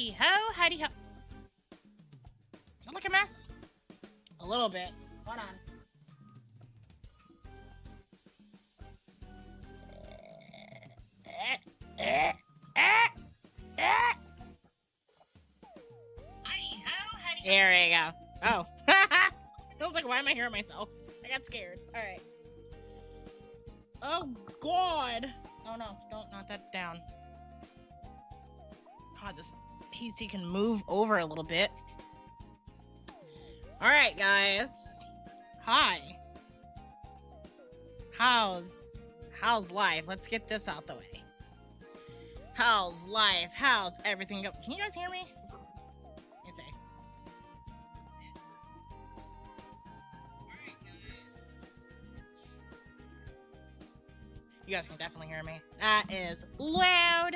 Howdy ho, howdy ho. Does that look a mess? A little bit. Hold on. There we go. Oh. I was like, why am I hearing myself? I got scared. All right. Oh, God. Oh, no. Don't knock that down. God, this PC can move over a little bit. All right, guys. Hi. How's life? Let's get this out the way. How's life? How's everything going? Can you guys hear me? Let me see. Alright, guys. You guys can definitely hear me. That is loud.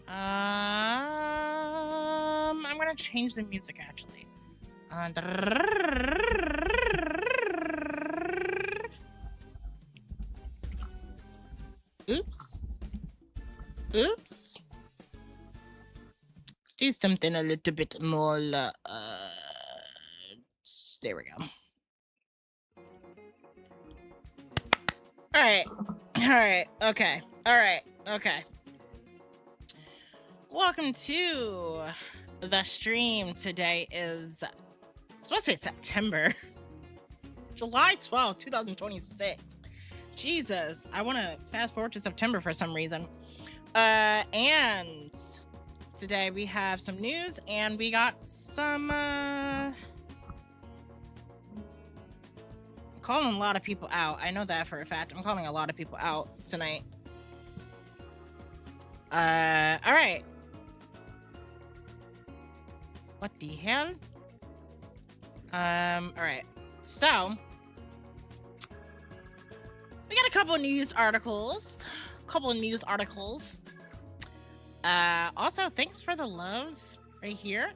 I'm gonna change the music actually. Oops. Let's do something a little bit more, there we go. Alright, okay. Welcome to the stream. Today is, I was supposed to say September. July 12th, 2026. Jesus, I want to fast forward to September for some reason. And today we have some news and we got some, I'm calling a lot of people out. I know that for a fact. I'm calling a lot of people out tonight. All right. What the hell? All right. So, we got a couple of news articles. Also, thanks for the love right here.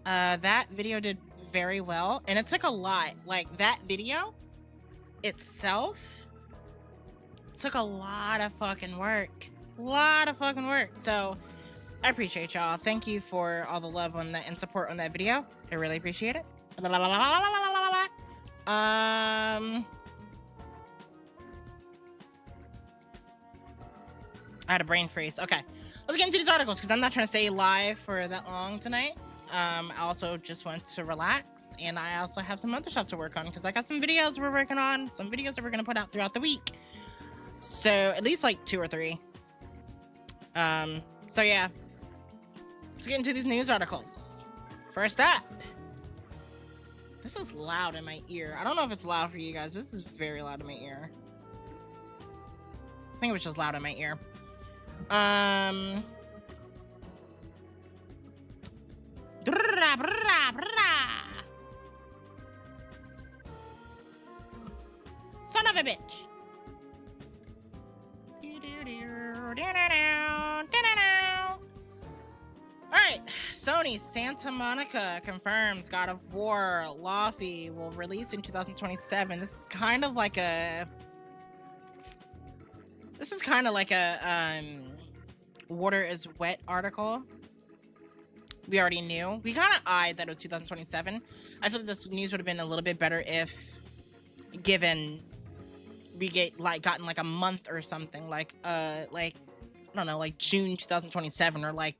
That video did very well, and it took a lot. Like, that video itself took a lot of fucking work. So, I appreciate y'all. Thank you for all the love on that and support on that video. I really appreciate it. I had a brain freeze. Okay, let's get into these articles because I'm not trying to stay live for that long tonight. I also just want to relax, and I also have some other stuff to work on because I got some videos we're working on, some videos that we're gonna put out throughout the week. So at least like 2 or 3. So yeah, let's get into these news articles. First up, this is loud in my ear. I don't know if it's loud for you guys. This is very loud in my ear. I think it was just loud in my ear. Son of a bitch. Alright, Sony Santa Monica confirms God of War Lofi will release in 2027. This is kind of like a water is wet article. We already knew. We kind of eyed that it was 2027. I feel like this news would have been a little bit better if given we gotten like a month or something, like I don't know, like June 2027 or like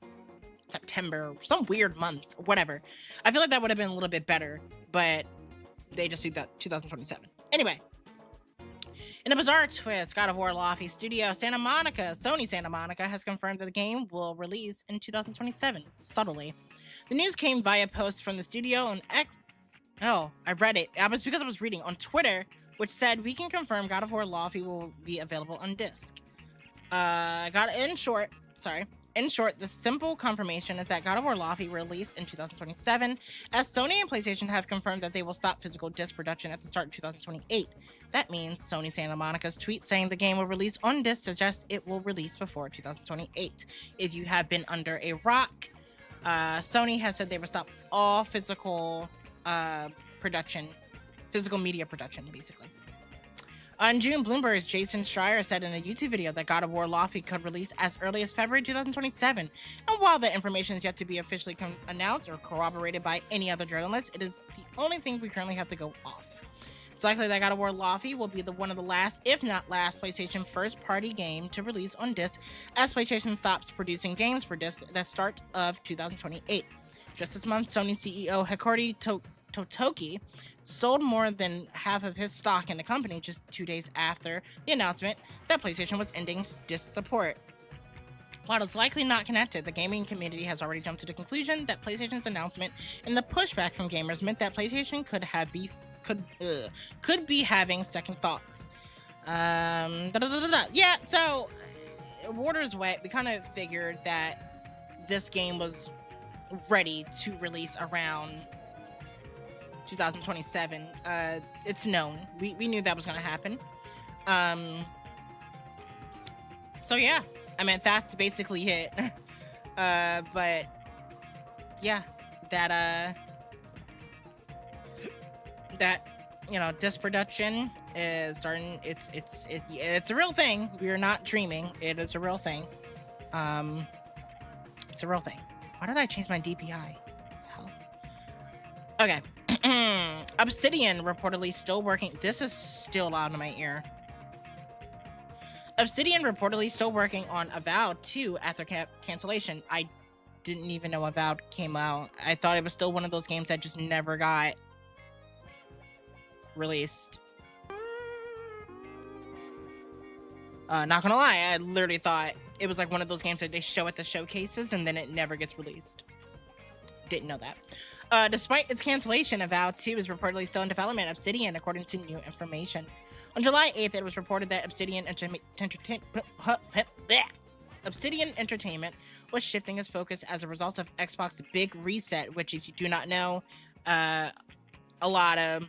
September, some weird month or whatever. I feel like that would have been a little bit better, but they just do that 2027. Anyway, in a bizarre twist, God of War Lofi Studio Sony Santa Monica has confirmed that the game will release in 2027, subtly. The news came via posts from the studio on X. Oh, I read it. Because I was reading on Twitter, which said, we can confirm God of War Lofi will be available on disc. In short, the simple confirmation is that God of War Lofi will release in 2027, as Sony and PlayStation have confirmed that they will stop physical disc production at the start of 2028. That means Sony Santa Monica's tweet saying the game will release on disc suggests it will release before 2028. If you have been under a rock, Sony has said they will stop all physical media production, basically. On June, Bloomberg's Jason Schreier said in a YouTube video that God of War Lofty could release as early as February 2027. And while the information is yet to be officially announced or corroborated by any other journalist, it is the only thing we currently have to go off. It's likely that God of War Lofty will be one of the last, if not last, PlayStation first-party game to release on disc, as PlayStation stops producing games for disc at the start of 2028. Just this month, Sony CEO Hikori Totoki sold more than half of his stock in the company just 2 days after the announcement that PlayStation was ending disc support. While it's likely not connected, the gaming community has already jumped to the conclusion that PlayStation's announcement and the pushback from gamers meant that PlayStation could be having second thoughts. Yeah, so water's wet. We kind of figured that this game was ready to release around 2027. It's known. We knew that was going to happen. So yeah. I mean, that's basically it. But yeah, that disc production is starting. It's a real thing. We are not dreaming. It is a real thing. It's a real thing. Why did I change my DPI? Hell. Okay. Obsidian reportedly still working. This is still loud in my ear. Obsidian reportedly still working on Avowed 2 after cancellation. I didn't even know Avowed came out. I thought it was still one of those games that just never got released. Not gonna lie, I literally thought it was like one of those games that they show at the showcases and then it never gets released. Didn't know that. Despite its cancellation, Avowed 2 is reportedly still in development at Obsidian, according to new information. On July 8th, it was reported that Obsidian Entertainment was shifting its focus as a result of Xbox's big reset, which, if you do not know, a lot of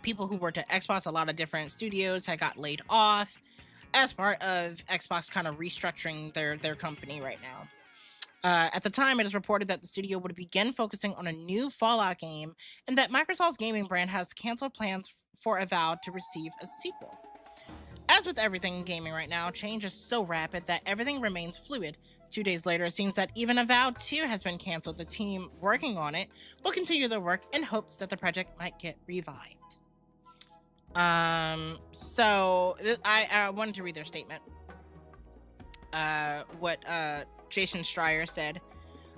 people who worked at Xbox, a lot of different studios had got laid off as part of Xbox kind of restructuring their company right now. At the time, it is reported that the studio would begin focusing on a new Fallout game and that Microsoft's gaming brand has canceled plans for Avowed to receive a sequel. As with everything in gaming right now, change is so rapid that everything remains fluid. 2 days later, it seems that even Avowed 2 has been canceled. The team working on it will continue their work in hopes that the project might get revived. So I wanted to read their statement. What Jason Schreier said.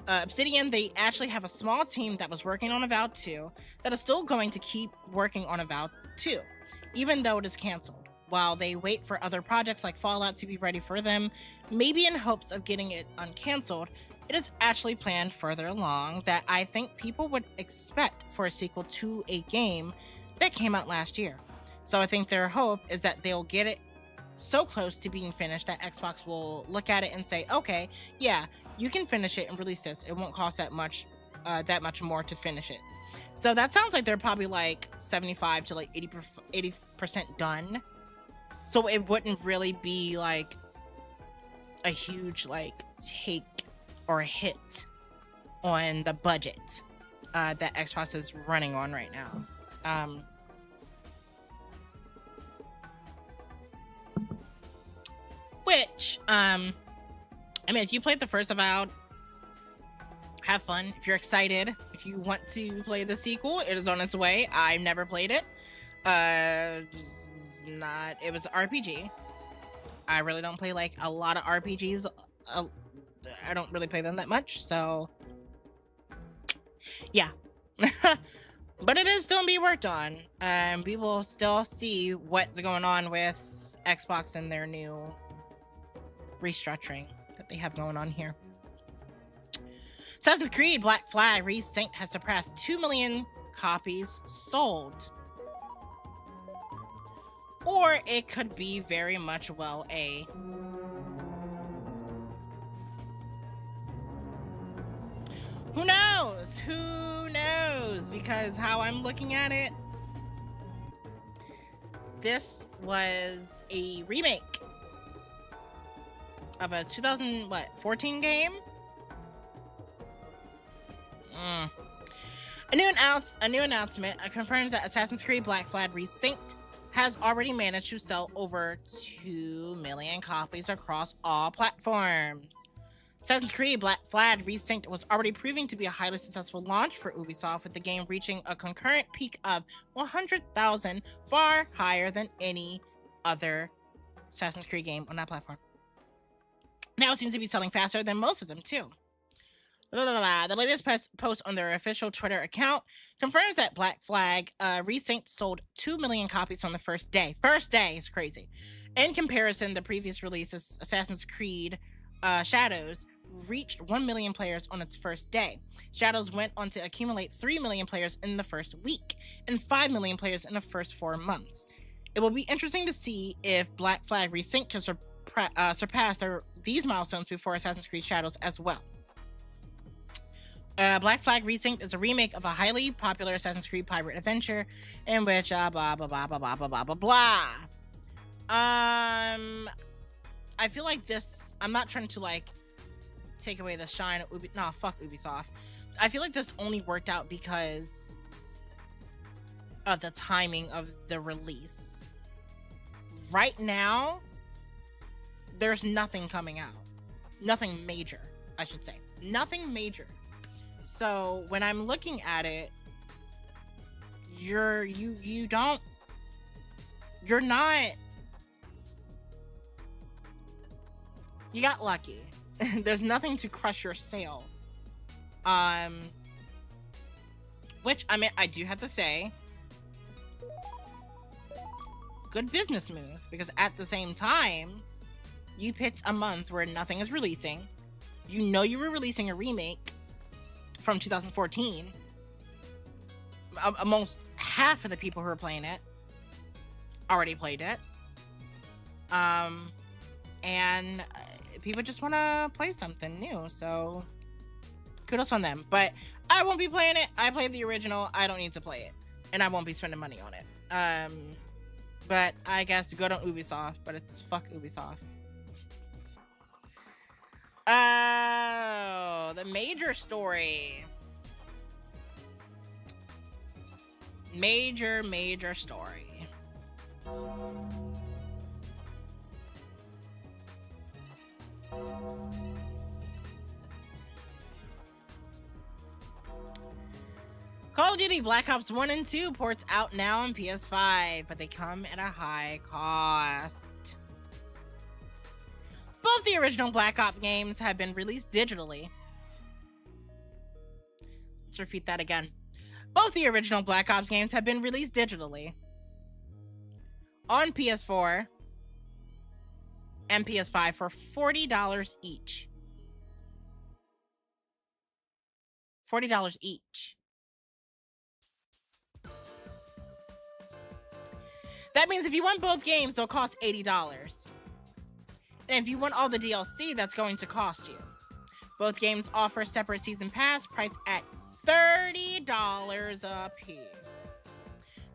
Obsidian, they actually have a small team that was working on Avowed 2 that is still going to keep working on Avowed 2, even though it is canceled, while they wait for other projects like Fallout to be ready for them, maybe in hopes of getting it uncanceled. It is actually planned further along that I think people would expect for a sequel to a game that came out last year. So I think their hope is that they'll get it so close to being finished that Xbox will look at it and say, okay, yeah, you can finish it and release this. It won't cost that much more to finish it. So that sounds like they're probably like 75 to like 80% done. So it wouldn't really be like a huge like take or hit on the budget that Xbox is running on right now. Which, I mean, if you played the first Avowed, have fun. If you're excited, if you want to play the sequel, it is on its way. I've never played it. It was an RPG. I really don't play like a lot of RPGs. I don't really play them that much, so yeah. But it is still being worked on. We will still see what's going on with Xbox and their new restructuring that they have going on here. Assassin's Creed Black Flag Resynced has surpassed 2 million copies sold. Or it could be very much well a who knows? Who knows? Because how I'm looking at it, this was a remake of a 2014 game. A new announcement confirms that Assassin's Creed Black Flag Resynced has already managed to sell over 2 million copies across all platforms. Assassin's Creed Black Flag Resynced was already proving to be a highly successful launch for Ubisoft, with the game reaching a concurrent peak of 100,000, far higher than any other Assassin's Creed game on that platform. Now it seems to be selling faster than most of them, too. The latest post on their official Twitter account confirms that Black Flag Resynced sold 2 million copies on the first day. First day is crazy. In comparison, the previous release, Assassin's Creed Shadows, reached 1 million players on its first day. Shadows went on to accumulate 3 million players in the first week and 5 million players in the first 4 months. It will be interesting to see if Black Flag Resynced can surpass these milestones before Assassin's Creed Shadows as well. Black Flag Resynced is a remake of a highly popular Assassin's Creed pirate adventure in which blah blah blah blah blah blah blah blah. I feel like this. I'm not trying to like take away the shine of fuck Ubisoft. I feel like this only worked out because of the timing of the release. Right now, there's nothing coming out. Nothing major, I should say. Nothing major. So when I'm looking at it, you're not, you got lucky. There's nothing to crush your sales. Which, I mean, I do have to say, good business move, because at the same time, you picked a month where nothing is releasing. You know you were releasing a remake from 2014. Almost half of the people who are playing it already played it. And people just want to play something new, so kudos on them. But I won't be playing it. I played the original. I don't need to play it, and I won't be spending money on it. But I guess good on Ubisoft, but it's fuck Ubisoft. Oh, the major story. Major story. Call of Duty Black Ops 1 and 2 ports out now on PS5, but they come at a high cost. Both the original Black Ops games have been released digitally. Let's repeat that again. Both the original Black Ops games have been released digitally on PS4 and PS5 for $40 each. $40 each. That means if you want both games, they'll cost $80. And if you want all the DLC, that's going to cost you. Both games offer a separate season pass priced at $30 a piece.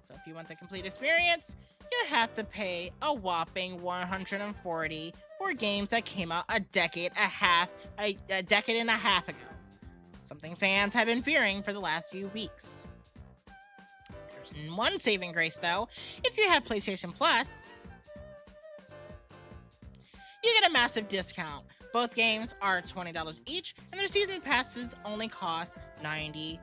So if you want the complete experience, you have to pay a whopping $140 for games that came out a decade and a half ago. Something fans have been fearing for the last few weeks. There's one saving grace though. If you have PlayStation Plus, you get a massive discount. Both games are $20 each, and their season passes only cost $9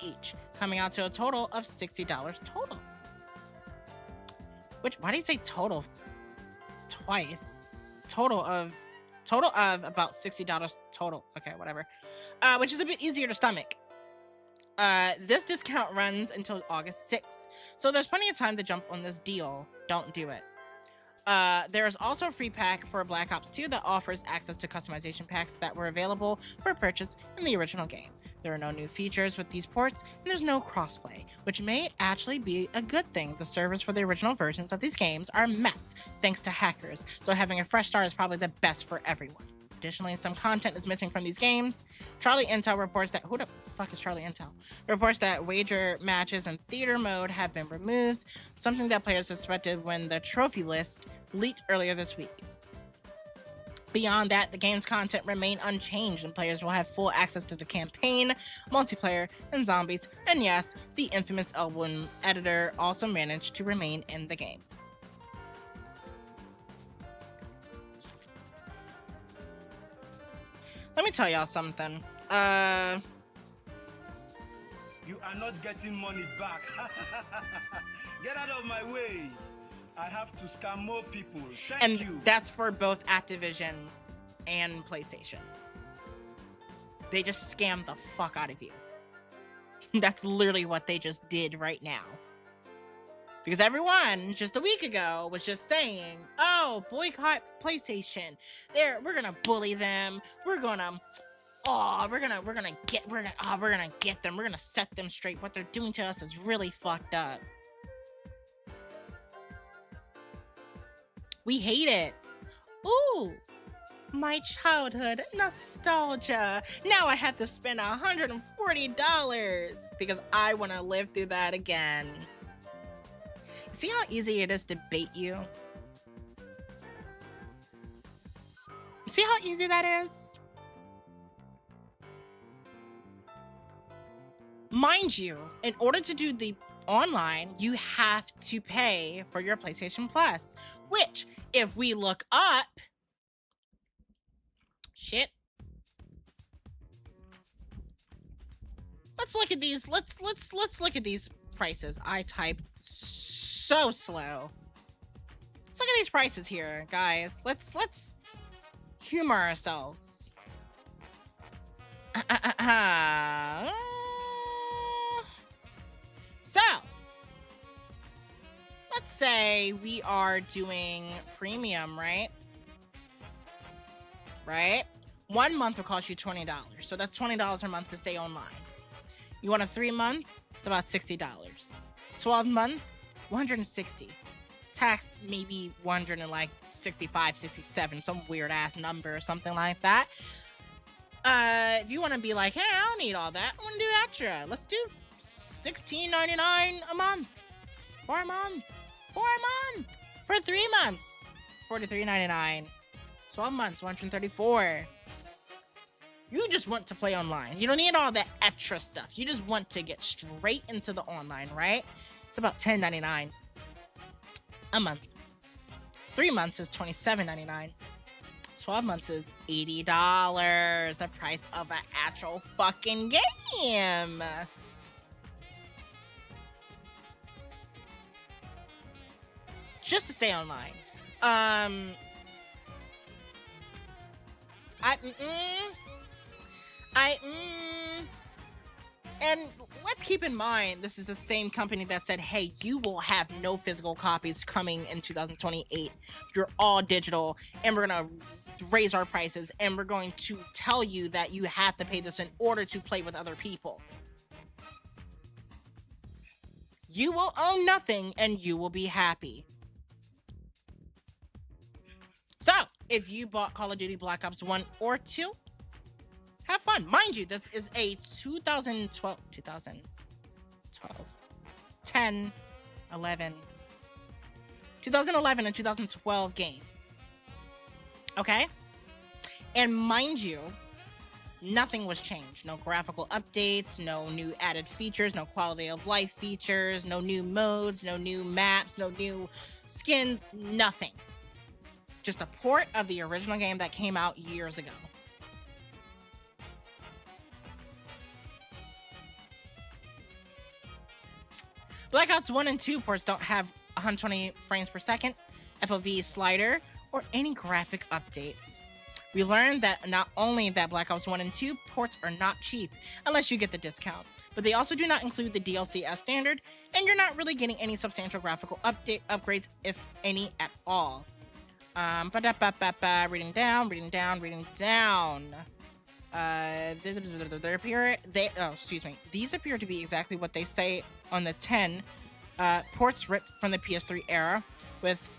each, coming out to a total of $60 total. Why do you say total twice? Total of about $60 total. Okay, whatever. Which is a bit easier to stomach. This discount runs until August 6th, so there's plenty of time to jump on this deal. Don't do it. There is also a free pack for Black Ops 2 that offers access to customization packs that were available for purchase in the original game. There are no new features with these ports, and there's no crossplay, which may actually be a good thing. The servers for the original versions of these games are a mess thanks to hackers, so having a fresh start is probably the best for everyone. Additionally, some content is missing from these games. Charlie Intel reports that... Who the fuck is Charlie Intel? Reports that wager matches and theater mode have been removed, something that players suspected when the trophy list leaked earlier this week. Beyond that, the game's content remain unchanged and players will have full access to the campaign, multiplayer, and zombies. And yes, the infamous album editor also managed to remain in the game. Let me tell y'all something. You are not getting money back. Get out of my way. I have to scam more people. Thank you. And that's for both Activision and PlayStation. They just scammed the fuck out of you. That's literally what they just did right now. Because everyone just a week ago was just saying, "Oh, boycott PlayStation. We're gonna bully them. We're gonna get them. We're gonna set them straight. What they're doing to us is really fucked up. We hate it. Ooh, my childhood nostalgia. Now I have to spend $140 because I want to live through that again." See how easy it is to bait you? See how easy that is? Mind you, in order to do the online, you have to pay for your PlayStation Plus, which, if we look up, shit. Let's look at these. Let's look at these prices. I type so slow. Let's look at these prices here, guys. Let's humor ourselves. So, let's say we are doing premium, right? Right? 1 month will cost you $20. So that's $20 a month to stay online. You want a 3-month? It's about $60. 12 month, $160. Tax maybe $165, 67, some weird ass number or something like that. If you want to be like, hey, I don't need all that. I want to do extra. Let's do $16.99 a month. For a month. For 3 months. $43.99. 12 months, $134. You just want to play online. You don't need all that extra stuff. You just want to get straight into the online, right? It's about $10.99 a month. 3 months is $27.99. 12 months is $80. The price of an actual fucking game. Just to stay online. And let's keep in mind, this is the same company that said, hey, you will have no physical copies coming in 2028. You're all digital, and we're going to raise our prices, and we're going to tell you that you have to pay this in order to play with other people. You will own nothing, and you will be happy. So, if you bought Call of Duty Black Ops 1 or 2, have fun. Mind you, this is a 2012, 10, 11, 2011 and 2012 game. Okay? And mind you, nothing was changed. No graphical updates, no new added features, no quality of life features, no new modes, no new maps, no new skins, nothing. Just a port of the original game that came out years ago. Black Ops 1 and 2 ports don't have 120 frames per second, FOV slider, or any graphic updates. We learned that not only that Black Ops 1 and 2 ports are not cheap unless you get the discount, but they also do not include the DLC as standard, and you're not really getting any substantial graphical upgrades, if any at all. Reading down. These appear to be exactly what they say on the 10 ports ripped from the PS3 era, with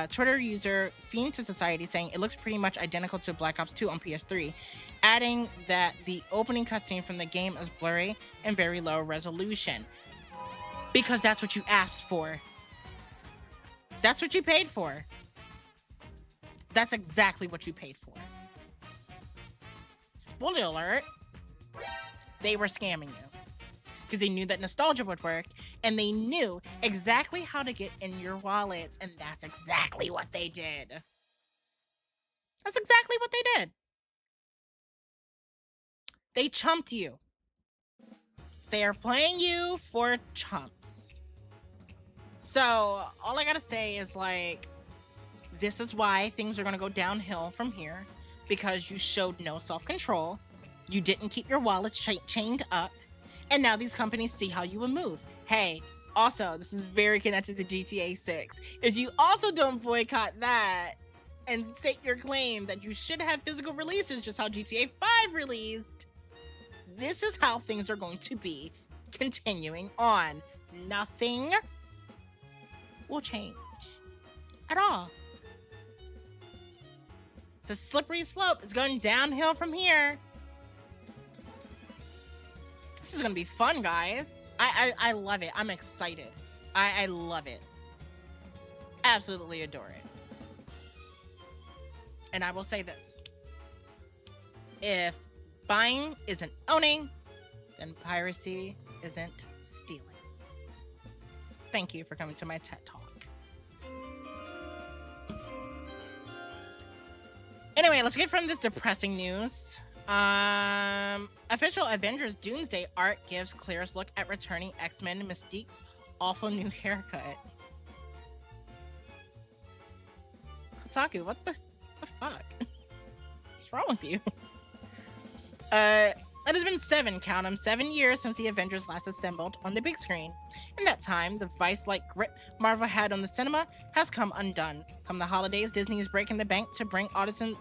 Twitter user Fiend to Society saying it looks pretty much identical to Black Ops 2 on PS3, adding that the opening cutscene from the game is blurry and very low resolution. Because that's what you asked for. That's what you paid for. That's exactly what you paid for. spoiler alert, they were scamming you. Because they knew that nostalgia would work, and they knew exactly how to get in your wallets, and that's exactly what they did. That's exactly what they did. They chumped you. They are playing you for chumps. So, all I gotta say is, like, this is why things are gonna go downhill from here, because you showed no self-control, you didn't keep your wallet chained up, and now these companies see how you would move. Hey, also, this is very connected to GTA 6. If you also don't boycott that and state your claim that you should have physical releases just how GTA 5 released, this is how things are going to be continuing on. Nothing will change at all. It's a slippery slope. It's going downhill from here. This is gonna be fun, guys. I love it. I'm excited. I love it. Absolutely adore it. And I will say this. If buying isn't owning, then piracy isn't stealing. Thank you for coming to my TED Talk. Anyway, let's get from this depressing news. Official Avengers Doomsday art gives clearest look at returning X-Men Mystique's awful new haircut. Kotaku, what the fuck? What's wrong with you? It has been 7 years since the Avengers last assembled on the big screen. In that time, the vice-like grip Marvel had on the cinema has come undone. Come the holidays, Disney is breaking the bank to bring audiences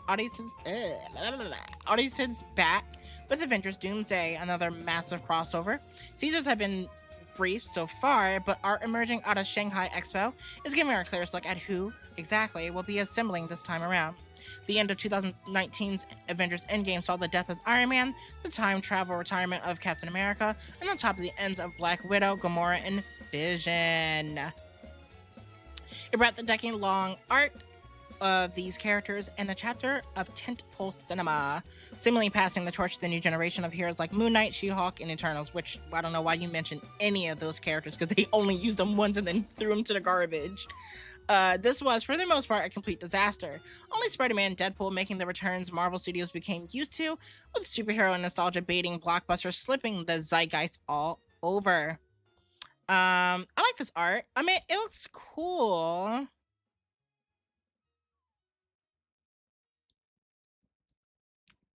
back with Avengers Doomsday, another massive crossover. Teasers have been brief so far, but art emerging out of Shanghai Expo is giving our clearest look at who exactly will be assembling this time around. The end of 2019's Avengers Endgame saw the death of Iron Man, the time travel retirement of Captain America, and on top of the ends of Black Widow, Gamora, and Vision. It brought the decade-long art of these characters and a chapter of tentpole cinema, seemingly passing the torch to the new generation of heroes like Moon Knight, She-Hulk, and Eternals, which I don't know why you mentioned any of those characters because they only used them once and then threw them to the garbage. This was, for the most part, a complete disaster. Only Spider-Man and Deadpool making the returns Marvel Studios became used to, with superhero nostalgia baiting blockbusters slipping the zeitgeist all over. I like this art. I mean, it looks cool.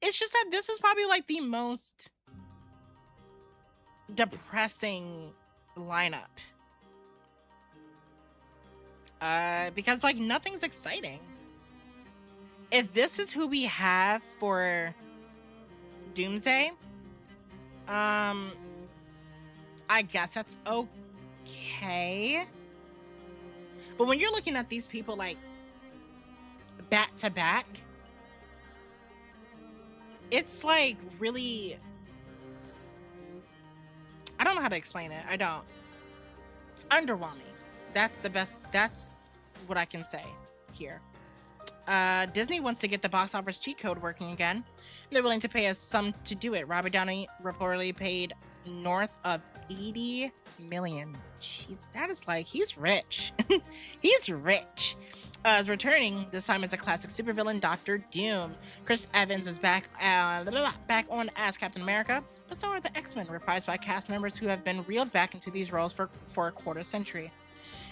It's just that this is probably like the most depressing lineup. Because like nothing's exciting. If this is who we have for Doomsday, I guess that's okay. But when you're looking at these people like back to back, it's like really, I don't know how to explain it. I don't. It's underwhelming. That's what I can say here. Disney wants to get the box office cheat code working again. They're willing to pay us some to do it. Robert Downey reportedly paid north of 80 million. Jeez, that is like, he's rich. He's rich. Is returning, this time as a classic supervillain, Dr. Doom. Chris Evans is back on as Captain America, but so are the X-Men, reprised by cast members who have been reeled back into these roles for a quarter century.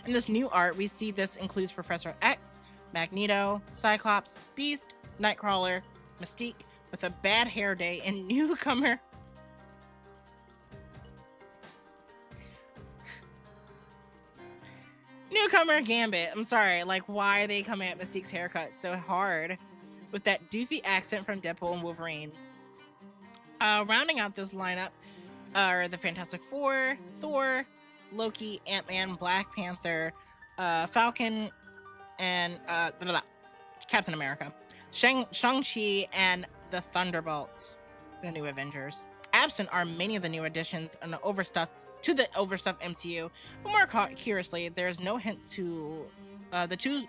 In this new art, we see this includes Professor X, Magneto, Cyclops, Beast, Nightcrawler, Mystique, with a bad hair day, and newcomer Gambit. I'm sorry, like, why are they coming at Mystique's haircut so hard with that doofy accent from Deadpool and Wolverine? Rounding out this lineup are the Fantastic Four, Thor, Loki, Ant-Man, Black Panther, Falcon, and Captain America, Shang-Chi, and the Thunderbolts, the new Avengers. Absent are many of the new additions and the overstuffed MCU, but more curiously, there's no hint to the two.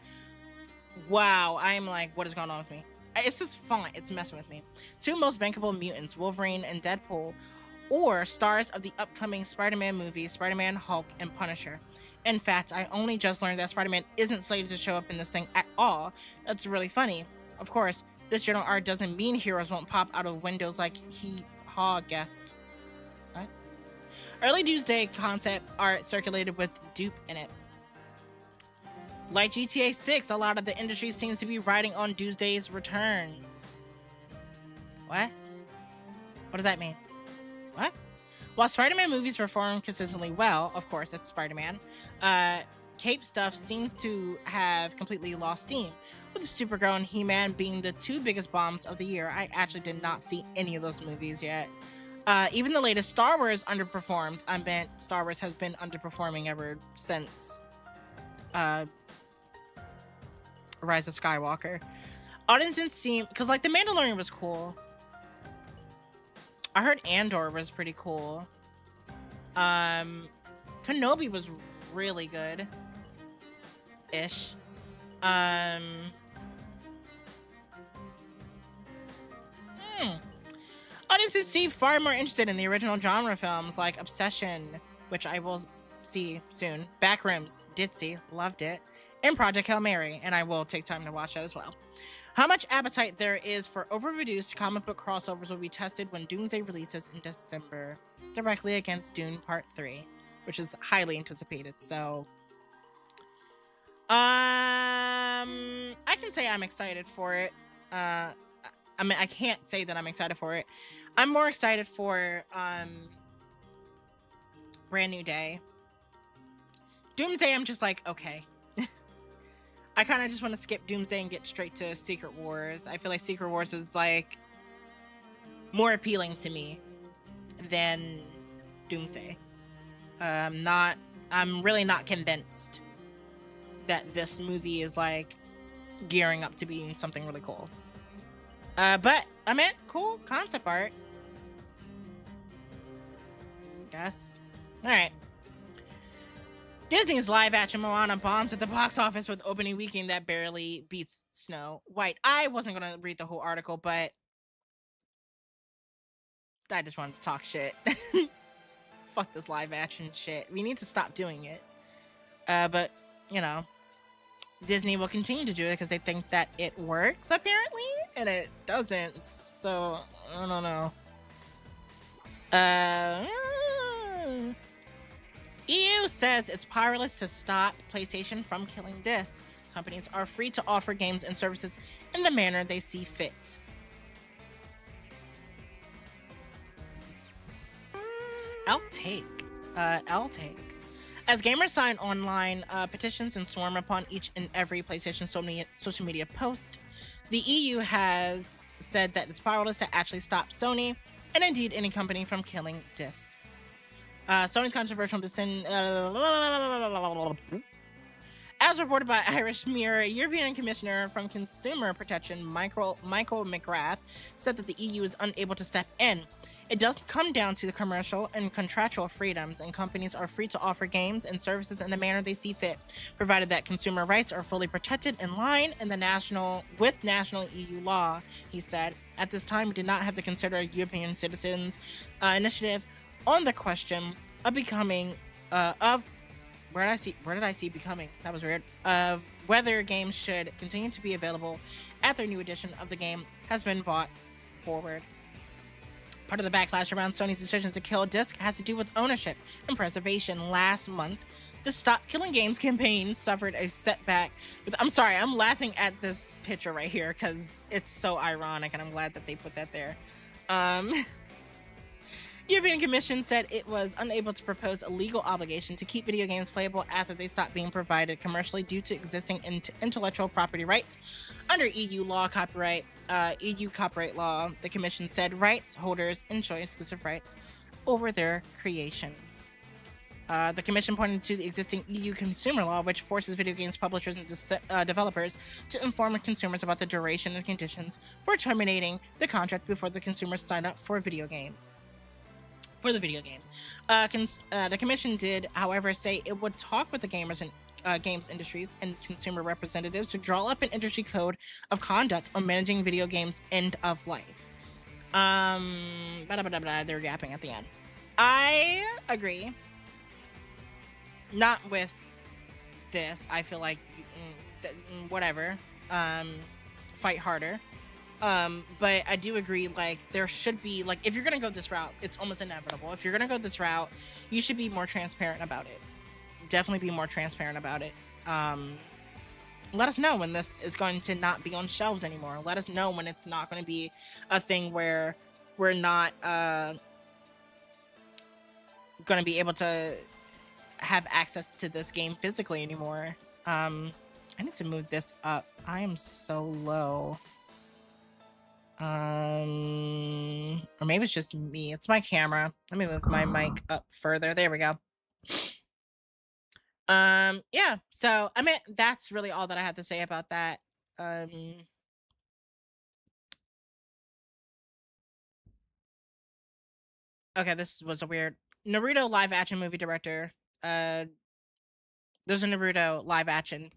Wow, I'm like, what is going on with me? It's this font. It's messing with me. 2 most bankable mutants, Wolverine and Deadpool, or stars of the upcoming Spider-Man movies, Spider-Man, Hulk, and Punisher. In fact, I only just learned that Spider-Man isn't slated to show up in this thing at all. That's really funny. Of course, this general art doesn't mean heroes won't pop out of windows like Haw guessed. What? Early Doomsday concept art circulated with dupe in it. Like GTA 6, a lot of the industry seems to be riding on Doomsday's returns. What? What does that mean? What? While Spider-Man movies perform consistently well, of course, it's Spider-Man, Cape stuff seems to have completely lost steam, with Supergirl and He-Man being the 2 biggest bombs of the year. I actually did not see any of those movies yet. Even the latest Star Wars underperformed. I meant Star Wars has been underperforming ever since Rise of Skywalker. Audiences seem... Because, like, The Mandalorian was cool. I heard Andor was pretty cool. Kenobi was really good. Ish. Audiences seem far more interested in the original genre films like Obsession, which I will see soon. Backrooms, did see, loved it. And Project Hail Mary, and I will take time to watch that as well. How much appetite there is for overproduced comic book crossovers will be tested when Doomsday releases in December, directly against Dune Part 3, which is highly anticipated. So, I can say I'm excited for it. I mean, I can't say that I'm excited for it. I'm more excited for Brand New Day. Doomsday, I'm just like, okay. I kind of just want to skip Doomsday and get straight to Secret Wars. I feel like Secret Wars is like more appealing to me than Doomsday. I'm really not convinced that this movie is like gearing up to being something really cool. But I meant cool concept art. Guess. All right. Disney's live-action Moana bombs at the box office with opening weekend that barely beats Snow White. I wasn't going to read the whole article, but I just wanted to talk shit. Fuck this live-action shit. We need to stop doing it. But, you know, Disney will continue to do it because they think that it works, apparently, and it doesn't. So, I don't know. EU says it's powerless to stop PlayStation from killing discs. Companies are free to offer games and services in the manner they see fit. I'll take. As gamers sign online petitions and swarm upon each and every PlayStation social media post, the EU has said that it's powerless to actually stop Sony, and indeed any company, from killing discs. Sony's controversial decision, as reported by Irish Mirror, European Commissioner from Consumer Protection Michael McGrath said that the EU is unable to step in. It does come down to the commercial and contractual freedoms, and companies are free to offer games and services in the manner they see fit, provided that consumer rights are fully protected in line with national EU law, he said. At this time, we did not have to consider a European citizens initiative on the question of becoming where did I see becoming? That was weird. Of whether games should continue to be available after a new edition of the game has been brought forward. Part of the backlash around Sony's decision to kill disc has to do with ownership and preservation. Last month, the Stop Killing Games campaign suffered a setback with... I'm sorry, I'm laughing at this picture right here because it's so ironic, and I'm glad that they put that there. European Commission said it was unable to propose a legal obligation to keep video games playable after they stopped being provided commercially due to existing intellectual property rights. Under EU copyright law, the Commission said rights holders enjoy exclusive rights over their creations. The Commission pointed to the existing EU consumer law, which forces video games publishers and developers to inform consumers about the duration and conditions for terminating the contract before the consumers sign up for video games. for the video game. The commission did, however, say it would talk with the gamers and games industries and consumer representatives to draw up an industry code of conduct on managing video games end of life. They're yapping at the end. I agree. Not with this. I feel like whatever. Fight harder. But I do agree, like, there should be, like, if you're gonna go this route, it's almost inevitable. If you're gonna go this route, you should be more transparent about it. Definitely be more transparent about it. Let us know when this is going to not be on shelves anymore. Let us know when it's not going to be a thing where we're not going to be able to have access to this game physically anymore. I need to move this up. I am so low. Or maybe it's just me. It's my camera. Let me move my mic up further. There we go. Yeah, so I mean, that's really all that I have to say about that. Okay, this was a weird Naruto live action movie director. There's a Naruto live action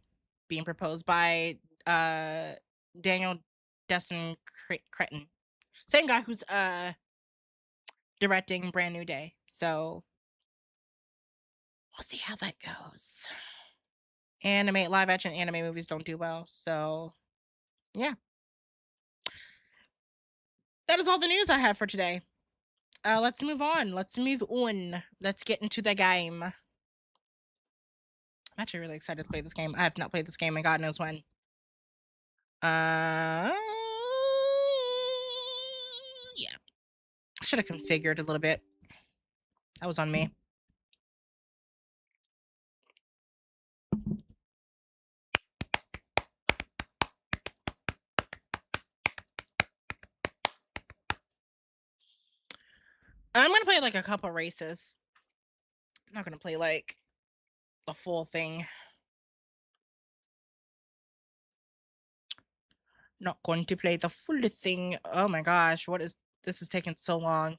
being proposed by Daniel Destin Cretton, same guy who's directing Brand New Day. So we'll see how that goes. Live action anime movies don't do well, so yeah. That is all the news I have for today. Let's move on. Let's get into the game. I'm actually really excited to play this game. I have not played this game in God knows when. Yeah. I should have configured a little bit. That was on me. I'm gonna play like a couple races. I'm not gonna play like the full thing. Not going to play the full thing. Oh my gosh, this is taking so long.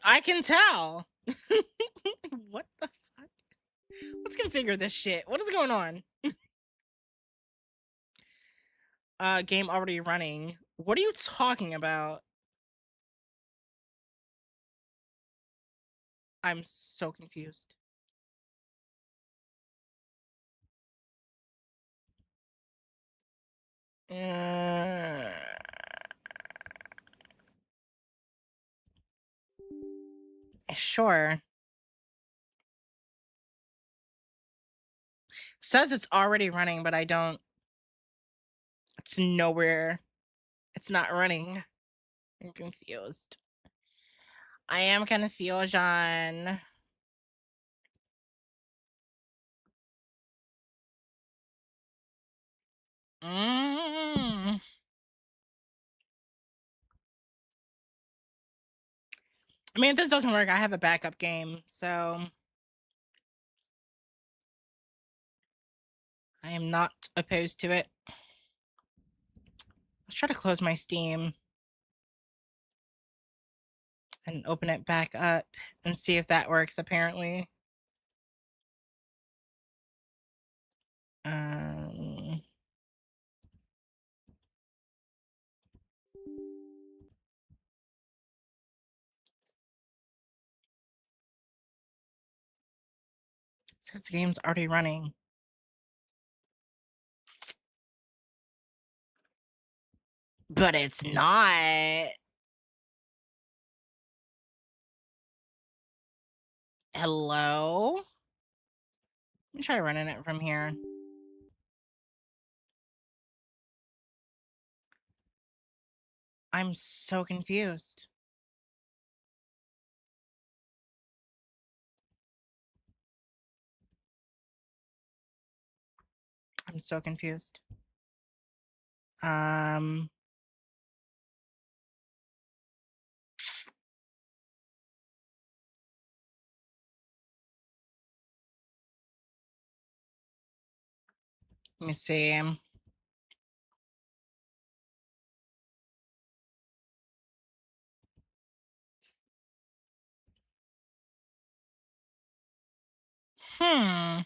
I can tell. What the fuck? Let's configure this shit. What is going on? Game already running. What are you talking about? I'm so confused. Sure. Says it's already running, but I don't. It's nowhere. It's not running. I'm confused. I am confusion. I mean, if this doesn't work, I have a backup game, so I am not opposed to it. Let's try to close my Steam and open it back up and see if that works, apparently. Says the game's already running. But it's not. Hello? Let me try running it from here. I'm so confused. I'm so confused. Let me see. Hmm.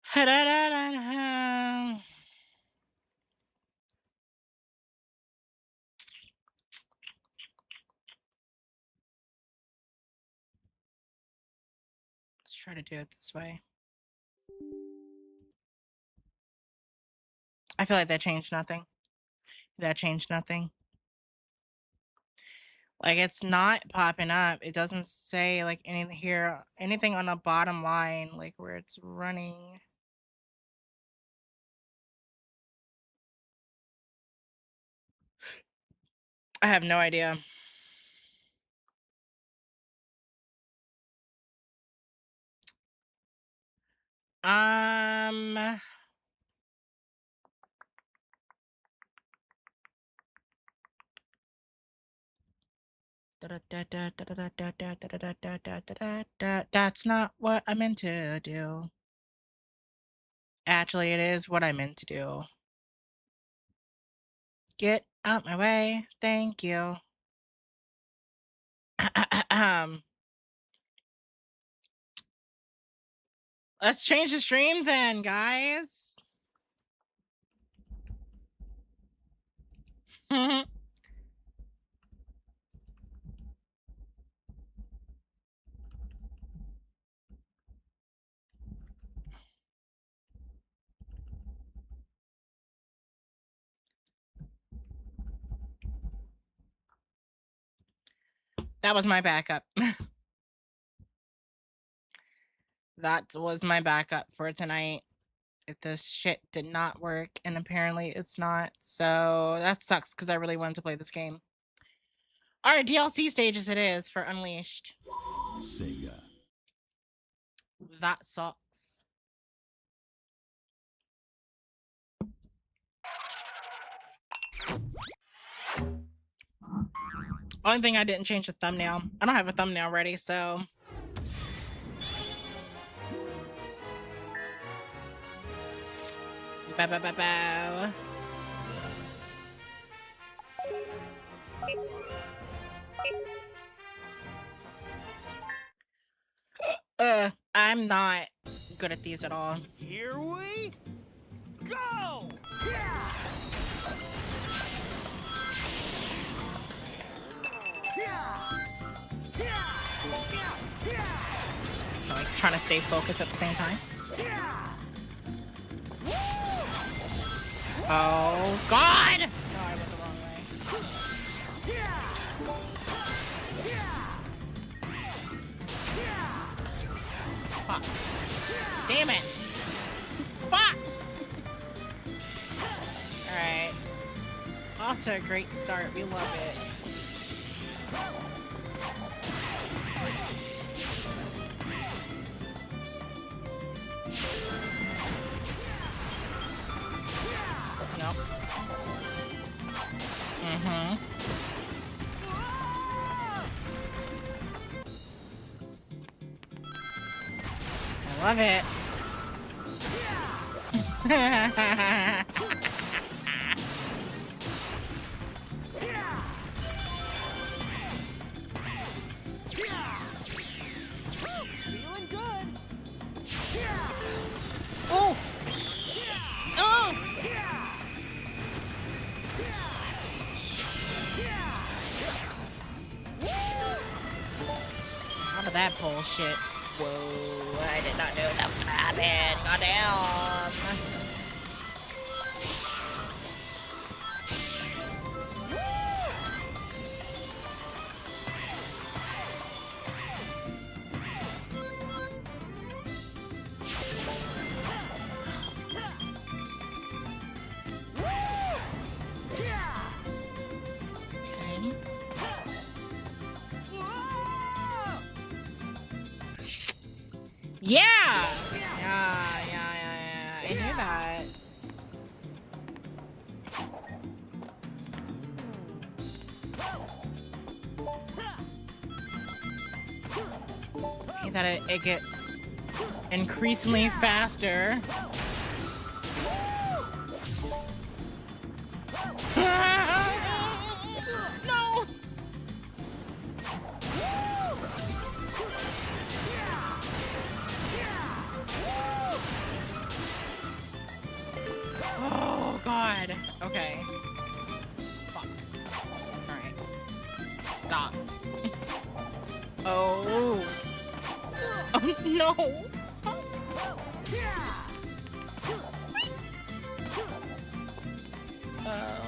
Ha-da-da-da-da. Let's try to do it this way. I feel like that changed nothing. That changed nothing. Like, it's not popping up. It doesn't say, like, anything here, anything on the bottom line, like, where it's running. I have no idea. Um... That's not what I meant to do. Actually, it is what I meant to do. Get out my way. Thank you. Let's change the stream then, guys. That was my backup. That was my backup for tonight. If this shit did not work, and apparently it's not. So that sucks because I really wanted to play this game. Alright, DLC stages it is for Unleashed. Sega. That sucks. Only thing I didn't change the thumbnail. I don't have a thumbnail ready, so... Bow, bow, bow, bow. I'm not good at these at all. Here we go! Like, trying to stay focused at the same time. Oh, God! No, I went the wrong way. Fuck. Damn it! Fuck! Alright. Off to a great start. We love it. Nope. Mm-hmm. I love it. Feeling good. Oh! Oh! How did that bullshit? Whoa, I did not know that was gonna happen. Goddamn. Okay. Yeah! Yeah. I knew that. I hate that it gets increasingly faster. No! Oh, God. Okay. Fuck. Alright. Stop. Oh. Oh, no.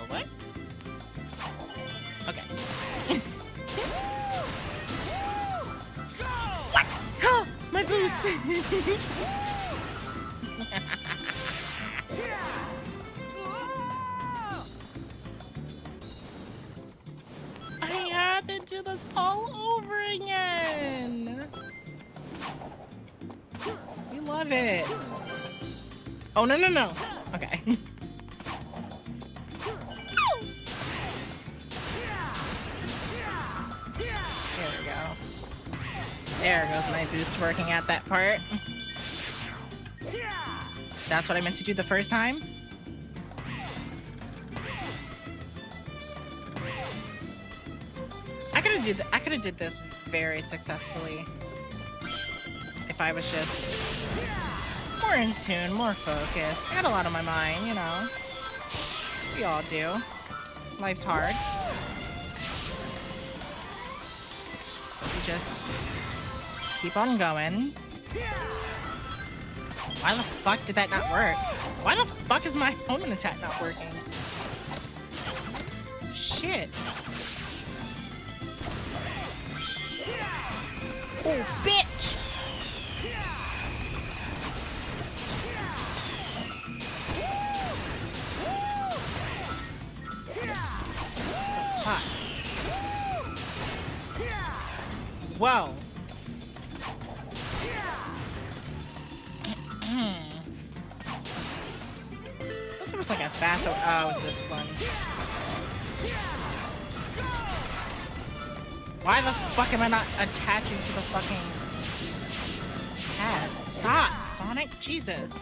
What? Okay. What? Huh, my boost! I had to do this all over again. We love it. Oh, no, no, no. Okay. There we go. There goes my boost working at that part. That's what I meant to do the first time. I could have did this very successfully if I was just more in tune, more focused. I got a lot on my mind, you know. We all do. Life's hard. We just keep on going. Why the fuck did that not work? Why the fuck is my homing attack not working? Shit. Oh, bitch! Fuck. Whoa. There was like a fast. Oh, it was this one. Why the fuck am I not attaching to the fucking pads? Stop, Sonic! Jesus.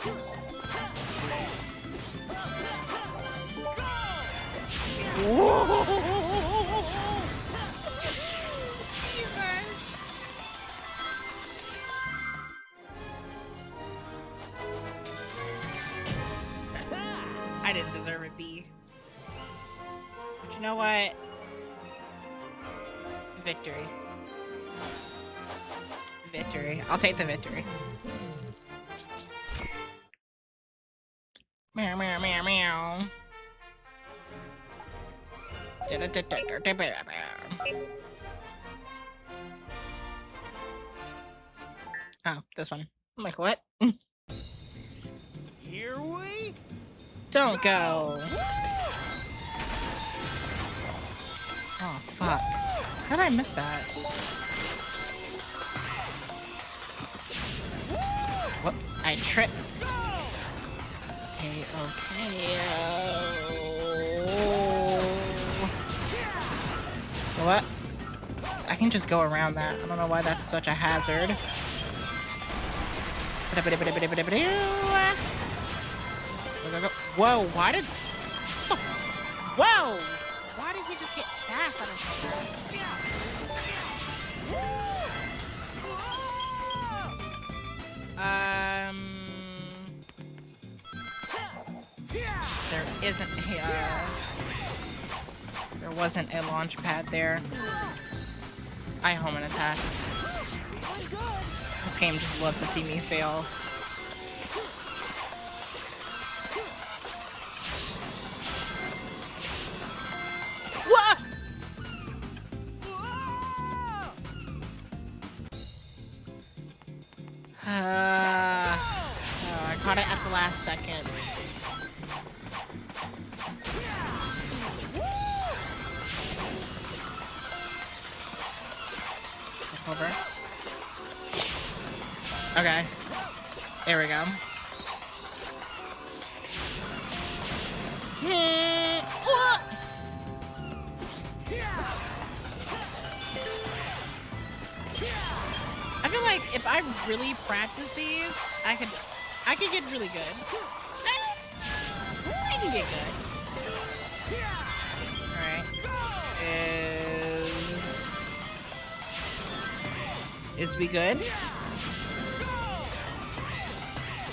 I didn't deserve a B. But you know what? Victory. Victory. I'll take the victory. Meow, meow, meow, meow. Oh, this one. I'm like, what? Here we Don't go. Oh, fuck. How did I miss that? Whoops, I tripped. Okay, okay. So what? I can just go around that. I don't know why that's such a hazard. Whoa, why did... Whoa! Why did he just get fast out of there isn't a, there wasn't a launch pad there. I home and attacked. This game just loves to see me fail. What? Oh, I caught it at the last second. Over. Okay. There we go. I feel like if I really practice these, I could get really good. I can get good. Alright. Is we good?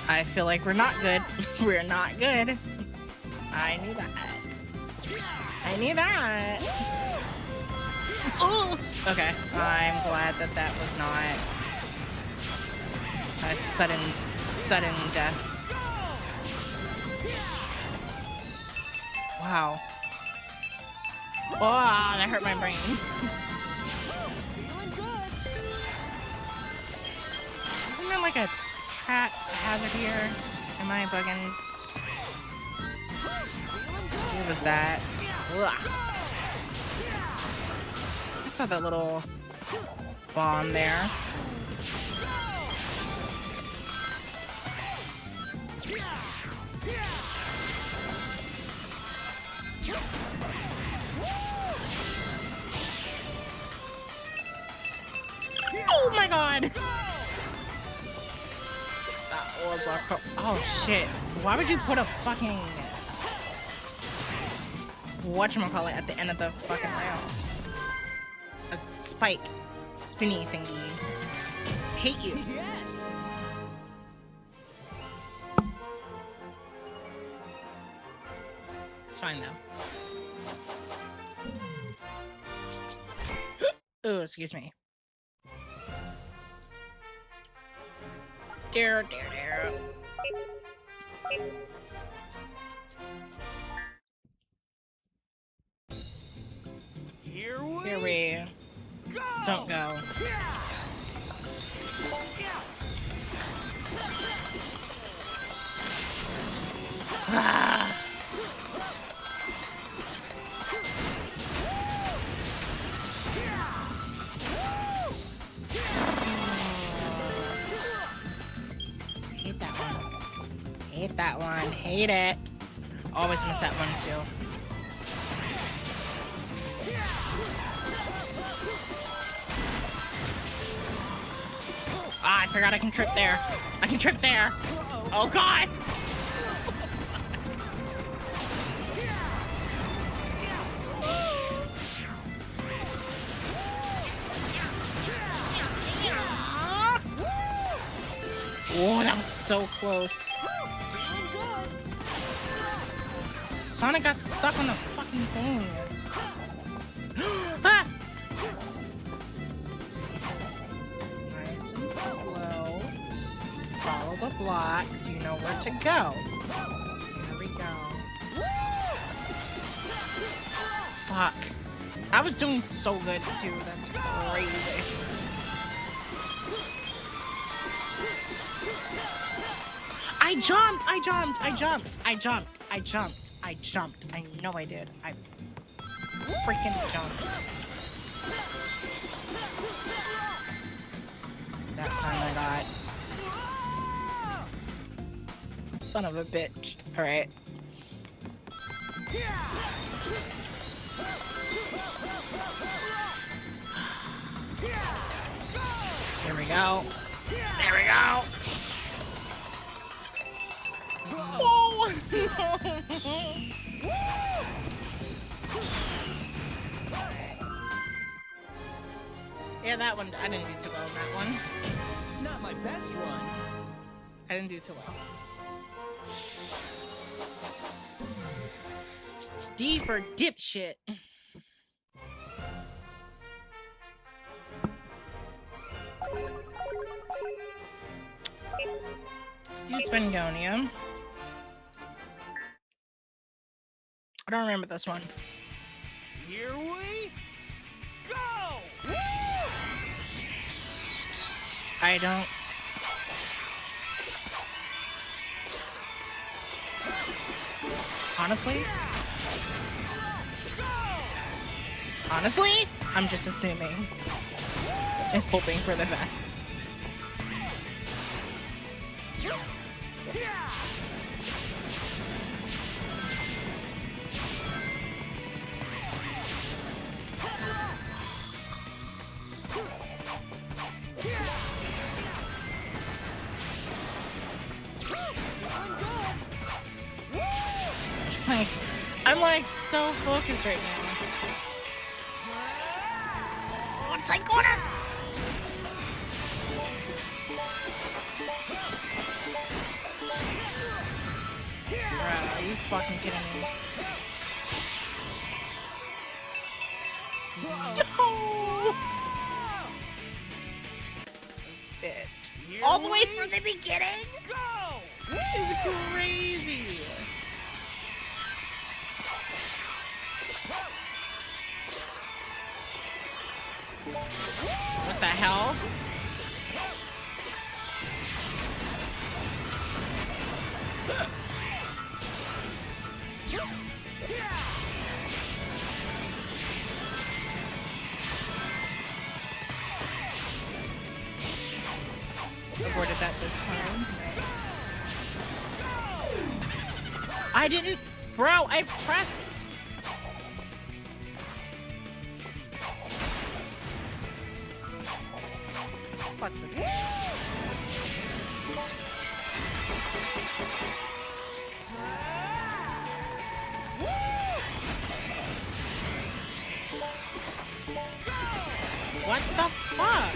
I feel like we're not good. We're not good. I knew that. I knew that. Oh! Okay, I'm glad that that was not a sudden death. Wow. Oh, that hurt my brain. Feeling good. Isn't there like a trap hazard here? Am I bugging? What was that? Ugh. I saw that little bomb there. Oh my god! That was a oh shit. Why would you put a fucking whatchamacallit at the end of the fucking rail? A spike. Spinny thingy. Hate you. Yes. It's fine though. Oh, excuse me. Dare. Here Here we we go. don't go. Ah. Hate that one. Hate that one. Hate it. Always miss that one too. Ah, I forgot I can trip there. I can trip there. Oh god. Oh, that was so close. Feeling good. Sonic got stuck on the fucking thing. Ah! Nice and slow. Follow the blocks. You know where to go. Here we go. Fuck. I was doing so good too. That's crazy. I jumped! I know I did. I freaking jumped. That time I got. Son of a bitch. Alright. Here we go. There we go. Oh! Yeah, that one, I didn't do too well on that one. Not my best run. I didn't do too well. D for dipshit. Let's use Spengonium. I don't remember this one. Here we go. I don't. Honestly, I'm just assuming and hoping for the best. like so focused right now. Oh, it's like corner. Bruh, are you fucking kidding me? No! Bitch. All the way from the beginning? Go! This is crazy. What the hell? Avoided that this time. I didn't, bro. I pressed. Fuck this game. What the fuck?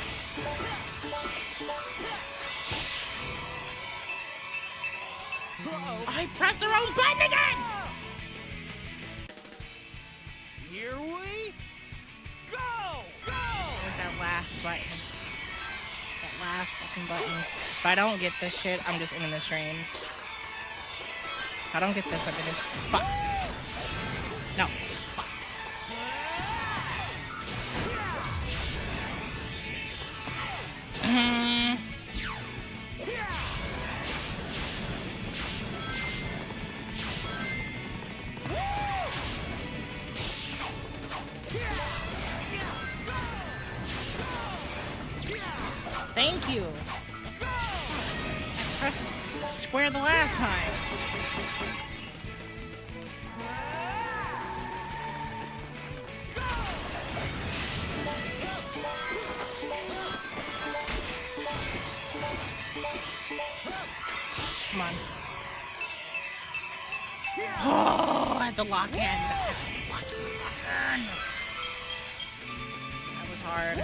I pressed the wrong button again! Here we go! Go! Where's that last button? That last fucking button. If I don't get this shit, I'm just ending the stream. If I don't get this, I'm gonna... Fuck. No. Fuck. Thank you. I pressed square the last time. Come on. Oh, I had to lock in. That was hard.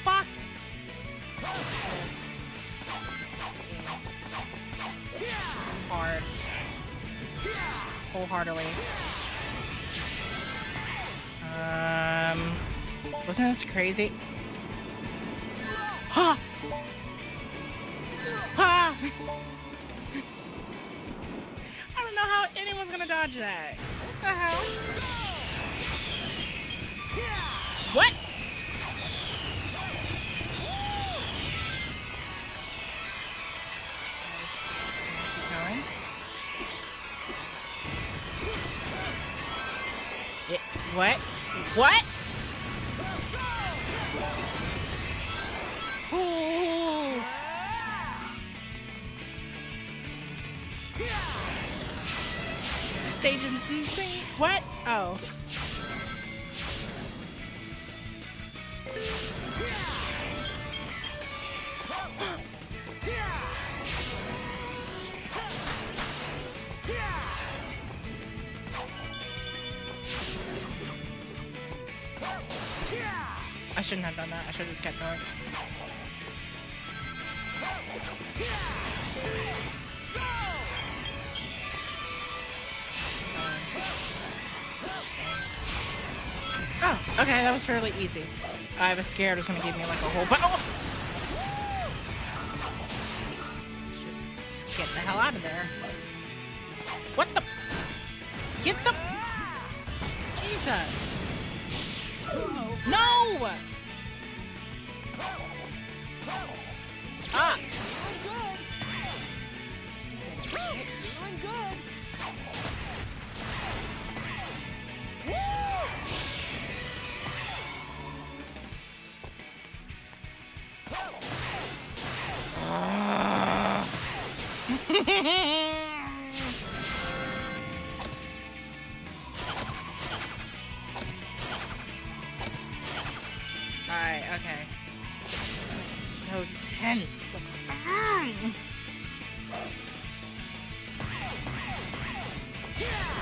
Fuck. Hard. Wholeheartedly. Wasn't this crazy? Ha! Ha! I don't know how anyone's gonna dodge that. What the hell? What? Keep going. What? What? Ooh. Sage and Sing. What? Oh. I shouldn't have done that. I should have just kept going. Oh, okay, that was fairly easy. I was scared it was gonna give me like a whole oh! Just get the hell out of there. What the? Get the... Jesus. No! Ah! Feeling good.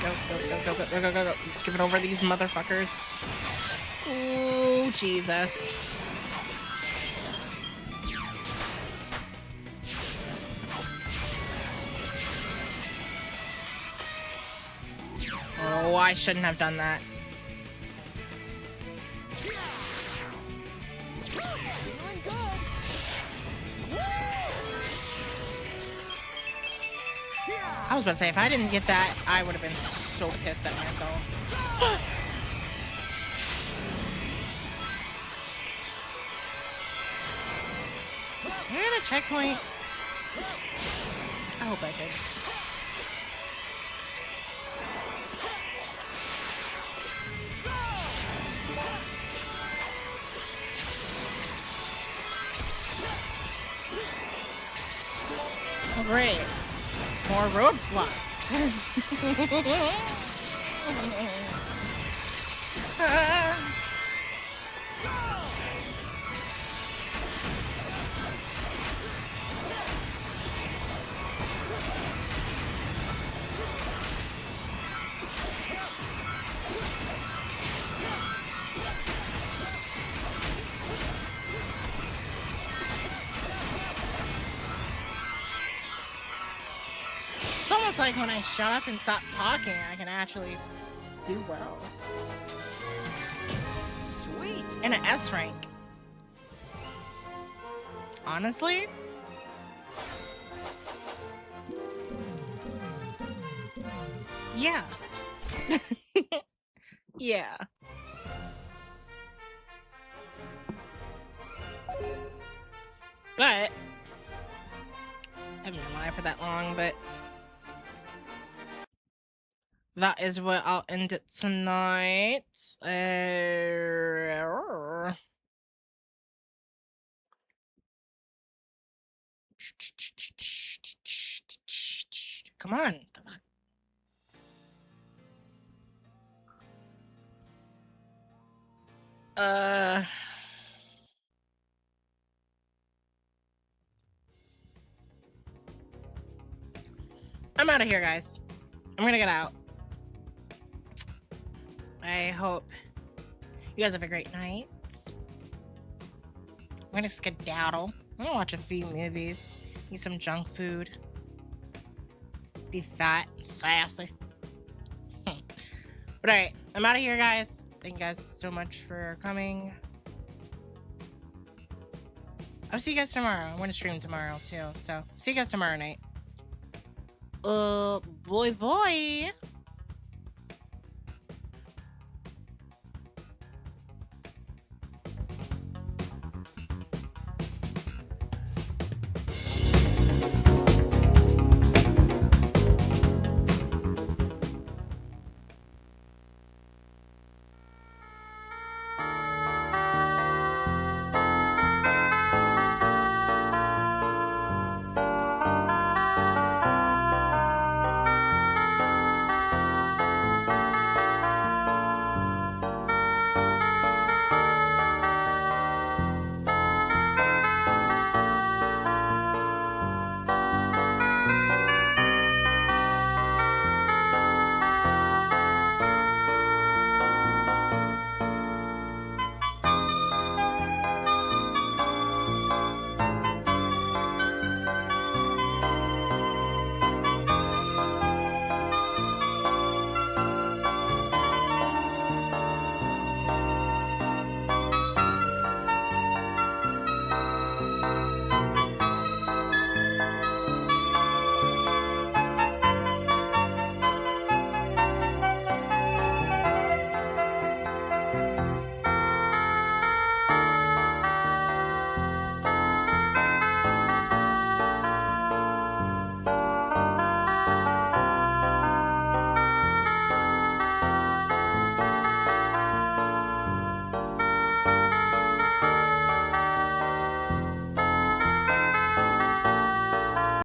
Go, go, go, go, go, go, go, go. I'm skipping over these motherfuckers. Oh, Jesus. Oh, I shouldn't have done that. Feeling good. I was about to say, if I didn't get that, I would have been so pissed at myself. Did I get a checkpoint? I hope I did. Oh, great. More roadblocks. It's almost like when I shut up and stop talking, I can actually do well. Sweet. In an S rank. Honestly? Yeah. Yeah. But I haven't been live for that long, but that is where I'll end it tonight. Come on. What the fuck? I'm out of here, guys. I'm gonna get out. I hope you guys have a great night. I'm gonna skedaddle. I'm gonna watch a few movies. Eat some junk food. Be fat and sassy. But alright, I'm out of here, guys. Thank you guys so much for coming. I'll see you guys tomorrow. I'm gonna stream tomorrow too. So see you guys tomorrow night. Boy.